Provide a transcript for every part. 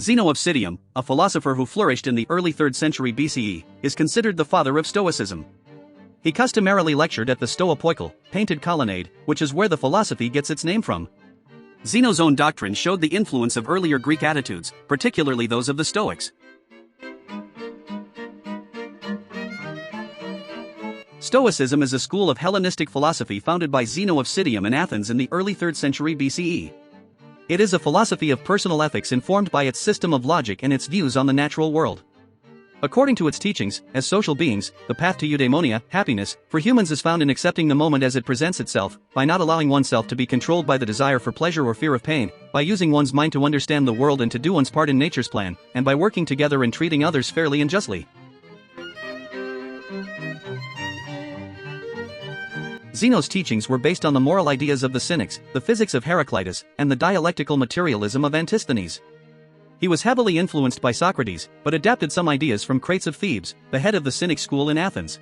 Zeno of Citium, a philosopher who flourished in the early 3rd century BCE, is considered the father of Stoicism. He customarily lectured at the Stoa Poikile, painted Colonnade, which is where the philosophy gets its name from. Zeno's own doctrines showed the influence of earlier Greek attitudes, particularly those of the Stoics. Stoicism is a school of Hellenistic philosophy founded by Zeno of Citium in Athens in the early 3rd century BCE. It is a philosophy of personal ethics informed by its system of logic and its views on the natural world. According to its teachings, as social beings, the path to eudaimonia, happiness, for humans is found in accepting the moment as it presents itself, by not allowing oneself to be controlled by the desire for pleasure or fear of pain, by using one's mind to understand the world and to do one's part in nature's plan, and by working together and treating others fairly and justly. Zeno's teachings were based on the moral ideas of the Cynics, the physics of Heraclitus, and the dialectical materialism of Antisthenes. He was heavily influenced by Socrates, but adapted some ideas from Crates of Thebes, the head of the Cynic school in Athens.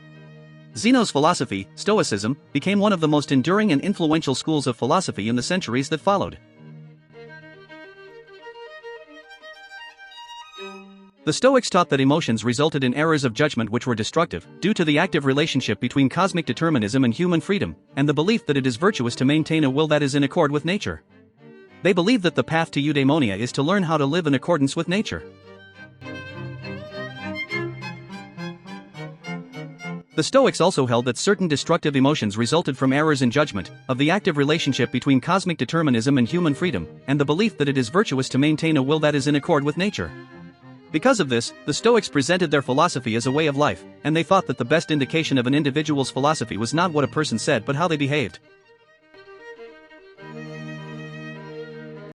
Zeno's philosophy, Stoicism, became one of the most enduring and influential schools of philosophy in the centuries that followed. The Stoics taught that emotions resulted in errors of judgment which were destructive, due to the active relationship between cosmic determinism and human freedom, and the belief that it is virtuous to maintain a will that is in accord with nature. They believe that the path to eudaimonia is to learn how to live in accordance with nature. The Stoics also held that certain destructive emotions resulted from errors in judgment, of the active relationship between cosmic determinism and human freedom, and the belief that it is virtuous to maintain a will that is in accord with nature. Because of this, the Stoics presented their philosophy as a way of life, and they thought that the best indication of an individual's philosophy was not what a person said but how they behaved.